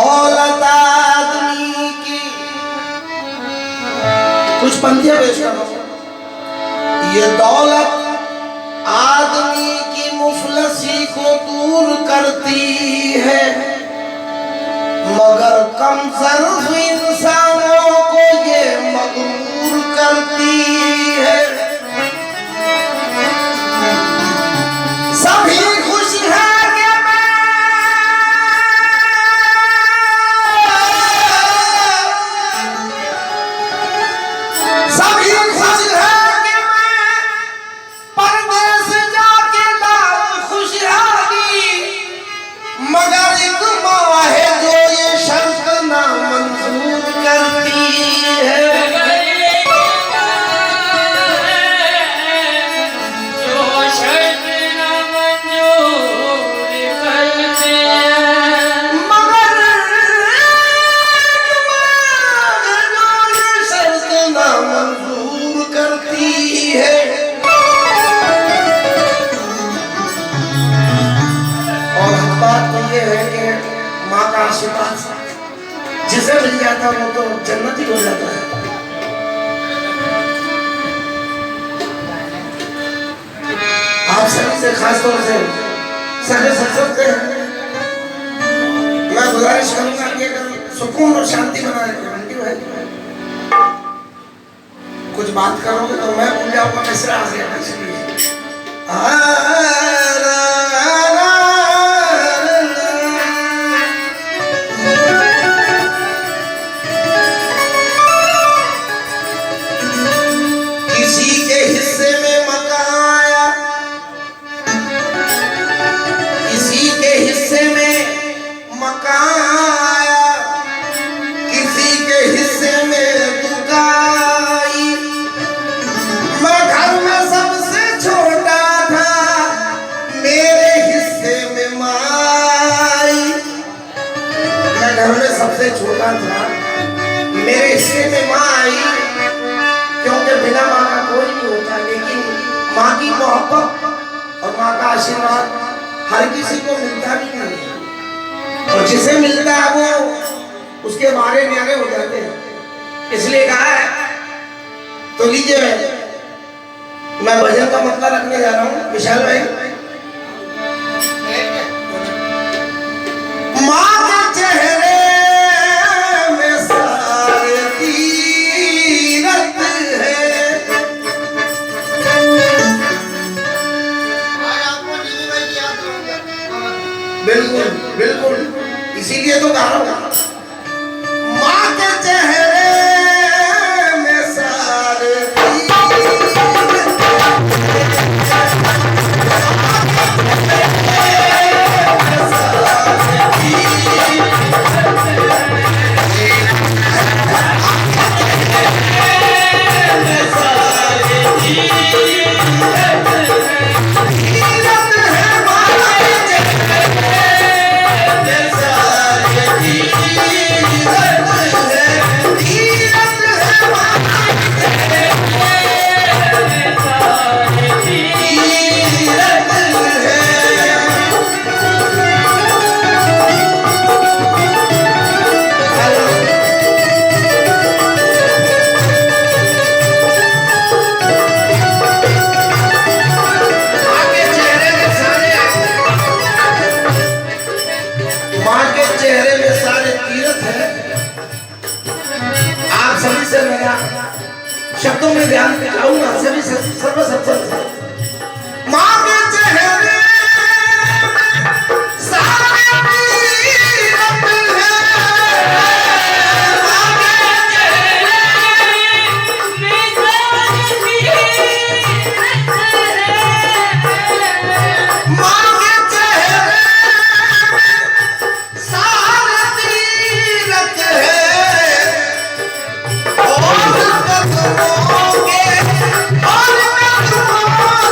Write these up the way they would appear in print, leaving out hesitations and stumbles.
दौलत आदमी की, कुछ पंक्तियां पेश कर रहा हूं। ये दौलत आदमी की मुफलसी को दूर करती है, मगर कम ज़र्फ इंसानों को ये मगरूर करती है। सभी खुश हैं कि सभी खुश हैं कि मैं परदेस जाके लाऊं खुशहाली, मगर एक माँ है जो ये शर्त ना मंजूर करती है। माँ का आशीर्वाद जिसे मिल जाता है वो तो जन्नती हो जाता है। आप सभी से खास तौर से सगे संसद मैं गुजारिश करूंगा कि अगर सुकून और शांति बना रहे कुछ बात करोगे तो मैं भूल जाऊंगा मिश्रा आ गया इसलिए। सबसे छोटा था, मेरे हिस्से में माँ आई, क्योंकि बिना माँ का कोई नहीं होता, लेकिन माँ की मोहब्बत और माँ का आशीर्वाद हर किसी को मिलता भी नहीं, और जिसे मिलता है वो उसके बारे न्यारे हो जाते हैं। इसलिए कहा है, तो लीजिए मैं भजन का मतलब रखने जा रहा हूँ। विशाल भाई, माँ के चेहरे बिल्कुल बिल्कुल, इसीलिए तो गा रहा हूं। माँ के चेहरे में सारे शब्दों में ध्यान दिखाऊंगा सभी सर्व सत्संग। माँ के चेहरे Oh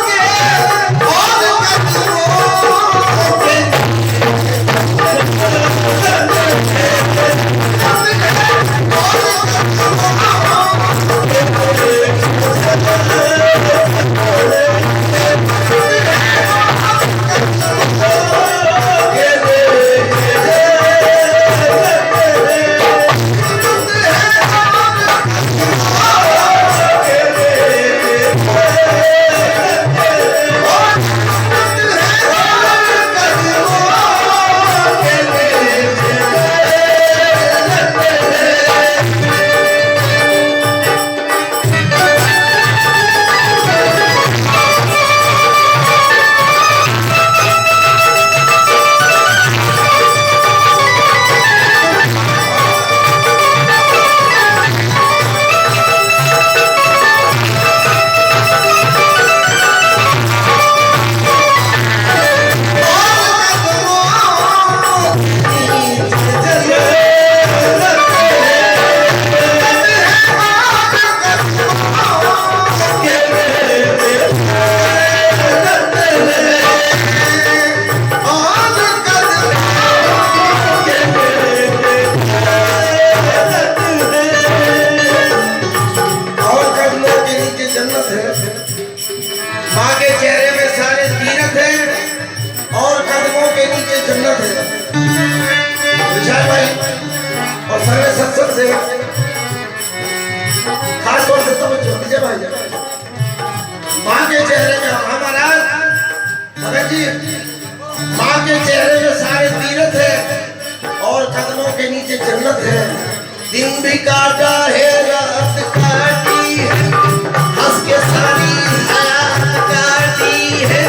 सर्वे सत्संग से खास तौर से तो विजय भाई माँ के चेहरे में हमारा भगत जी माँ के चेहरे में सारे तीरथ है और कदमों के नीचे जन्नत है। दिन भी काटा है रात काटी है हंस के सारी हयात काटी है।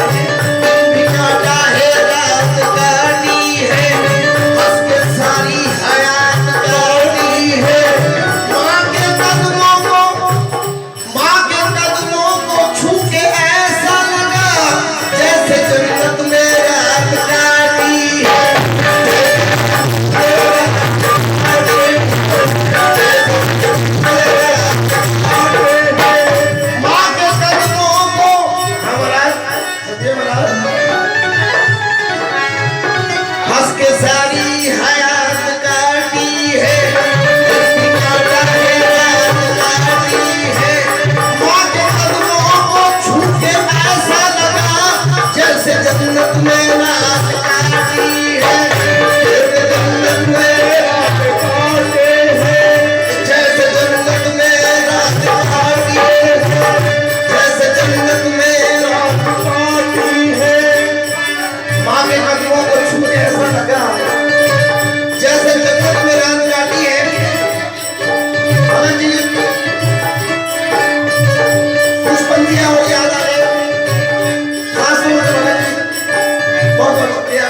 दिन भी काटा है रात काटी है हंस के सारी हयात काटी है। माँ के कदमों को छू के ऐसा लगा जैसे जन्नत में रात काटी है। माँ के कदमों को हंस के सारी हयात काटी है। काटा है रात काटी है। माँ के कदमों को छू के ऐसा लगा जैसे जन्नत में रात काटी है। जन्नत में रात काटी है जैसे जन्नत में रात काटी है। जैसे जन्नत में रात काटी है। माँ के कदमों को छू के ऐसा लगा जैसे जन्नत में रात काटी है। भगत जी कुछ पंक्तियां और याद आ गए खास तौर से भगत जी बहुत बहुत शुक्रिया।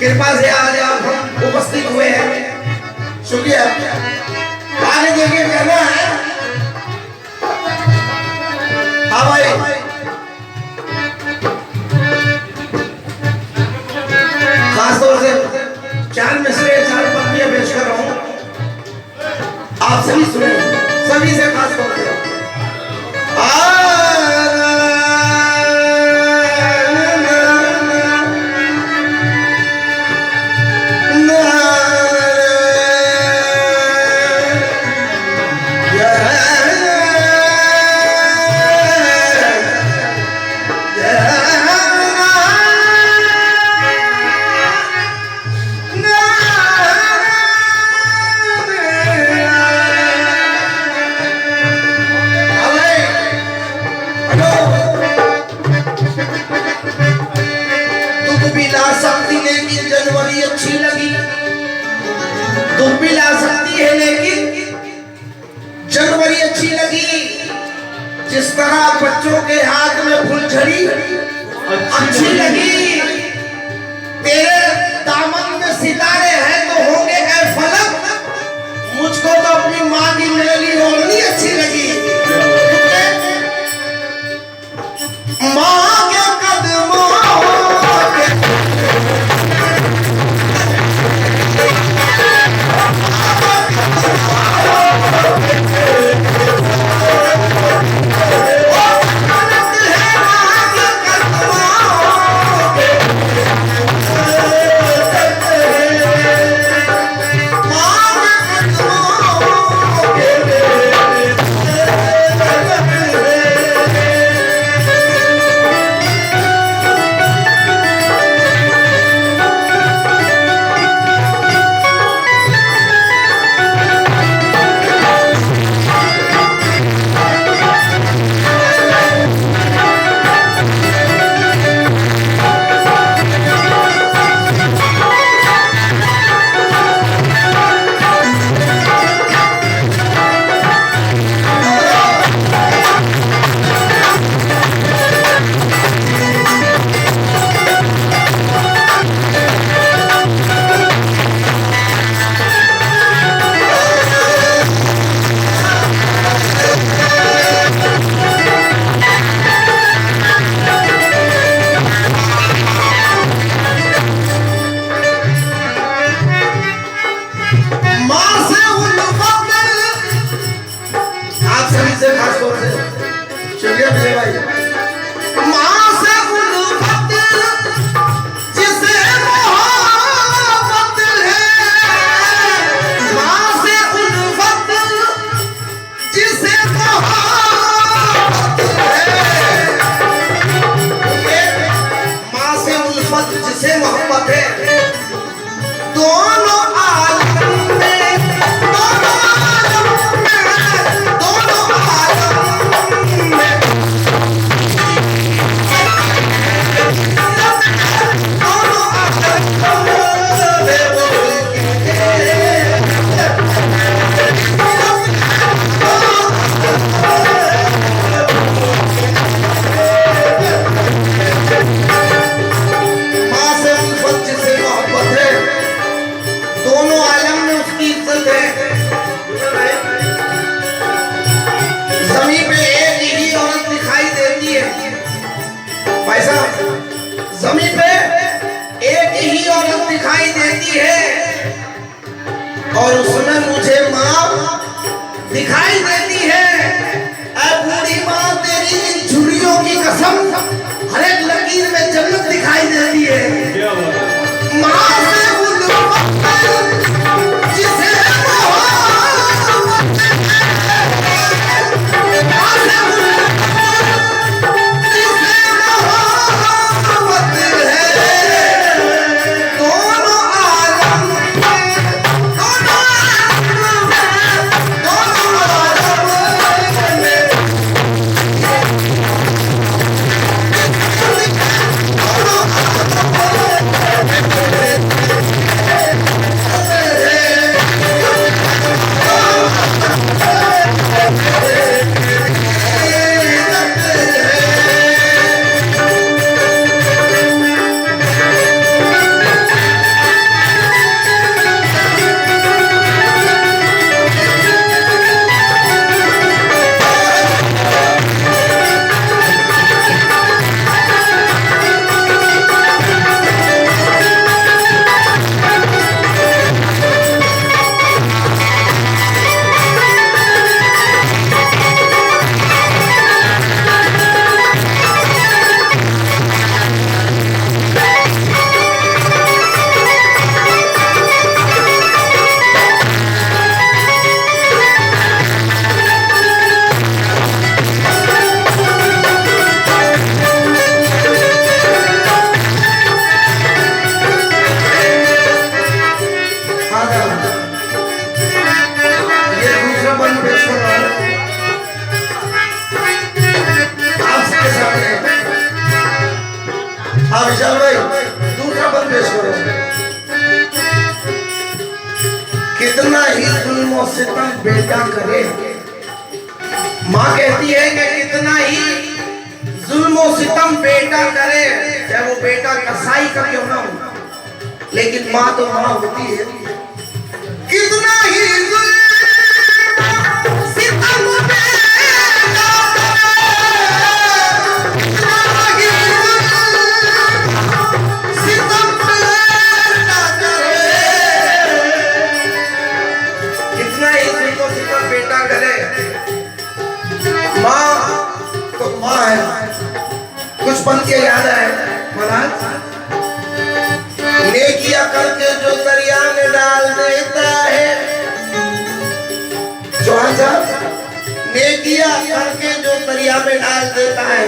कृपा से आज आप हम उपस्थित हुए हैं। शुक्रिया। आगे देखिए कहना है हाँ भाई खासतौर से 4 मिसरे 4 पंक्तियां पेश कर रहा हूं आप सभी सुने सभी से खास तौर से जनवरी अच्छी लगी तुम भी ला सकती है लेकिन जनवरी अच्छी लगी। जिस तरह बच्चों के हाथ में फुलझड़ी अच्छी लगी। तेरे दामन में सितारे हैं तो होंगे ऐ फलक। मुझको तो अपनी माँ की मेली रोनी अच्छी लगी। माँ के कदमों है देती है और उसमें मुझे माँ दिखाई देती है। ऐ बूढ़ी माँ, तेरी झुर्रियों की कसम, हर एक लकीर में जन्नत दिखाई देती है। माँ से जिसे विशाल भाई दूसरा बंद पेश करो। कितना ही जुल्म और सितम बेटा करे, माँ कहती है कि कितना ही जुल्म और सितम बेटा करे, चाहे वो बेटा कसाई का क्यों ना हो, लेकिन माँ तो माँ होती है। कितना ही बेटा करे, माँ तो माँ है। कुछ पंक्तियां याद आए महाराज। नेकिया करके जो दरिया में डाल देता है, जो नेकिया करके जो दरिया में डाल देता है,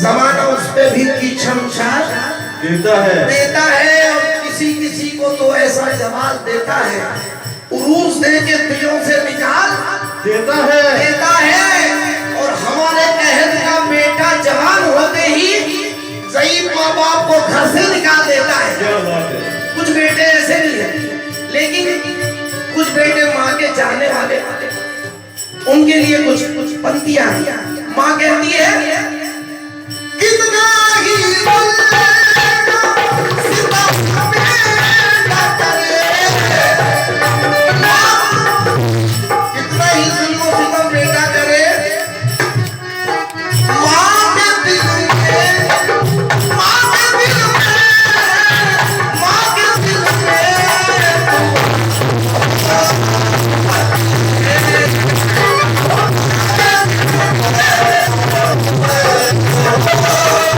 जमाना उस पे भी कीचड़ देता है और किसी किसी को तो ऐसा जवाब देता है, उरूस दे के दिलों से निकाल देता है। और हमारे कहर का बेटा जवान होते ही ज़ईफ माँ बाप को घर से निकाल देता है। कुछ बेटे ऐसे भी हैं, लेकिन कुछ बेटे माँ के चाहने वाले, उनके लिए कुछ पंक्तियां माँ कहती है। कितना ही Oh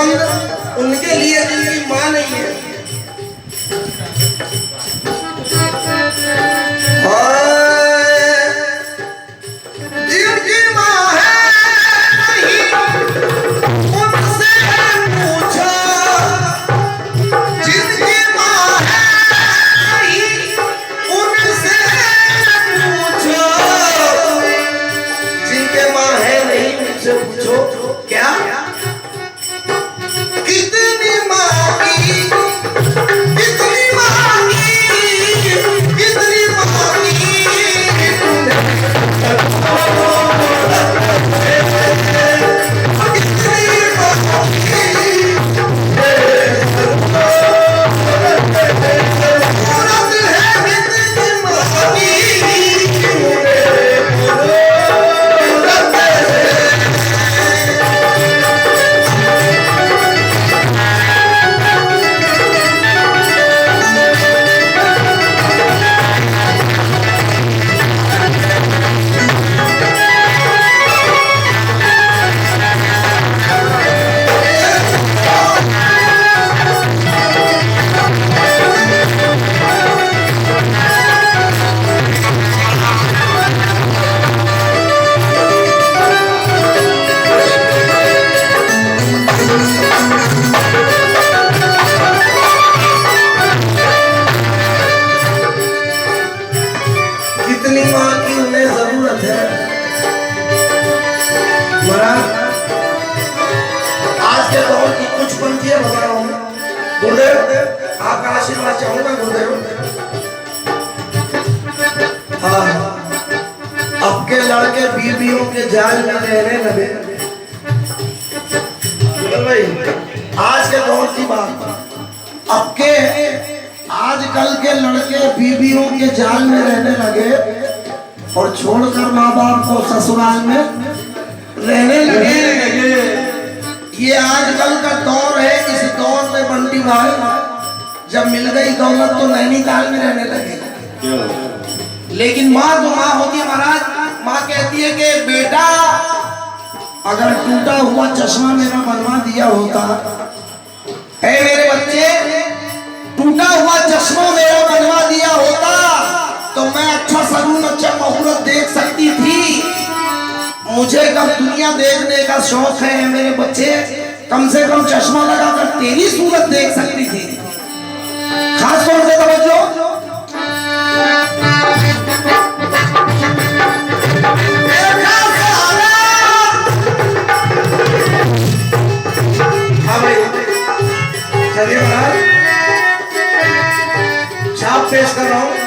बंद उनके लिए जिनकी माँ नहीं है। जिनकी माँ है नहीं उनसे पूछो, जिनकी माँ है नहीं उनसे पूछो, जिनके माँ है नहीं उनसे पूछो क्या कितनी मांगी, कितनी मांगी, कितनी मांगी आज के दौर की कुछ पंक्तियां बता रहा हूं। गुरुदेव आपका आशीर्वाद चाहूंगा गुरुदेव। हाँ, अब के लड़के बीवियों के जाल में रहने लगे। भाई आज के दौर की बात, अब के आजकल के लड़के बीवियों के जाल में रहने लगे और छोड़कर माँ बाप को ससुराल में रहने लगे। ये आजकल का दौर है। इस दौर में बंटी भाई जब मिल गई दौलत तो नैनीताल में रहने लगे। लेकिन माँ तो माँ होती है महाराज। माँ कहती है कि बेटा अगर टूटा हुआ चश्मा मेरा बनवा दिया होता है, मेरे बच्चे टूटा हुआ चश्मा मेरा बनवा दिया होता तो मैं अच्छा सगुन अच्छा मुहूर्त देख सकती थी। मुझे कब दुनिया देखने का शौक है मेरे बच्चे, कम से कम चश्मा लगाकर तेरी सूरत देख सकती थी। खास तौर से तवज्जो, हाँ भाई चलिए महाराज छाप पेश कर रहा हूं।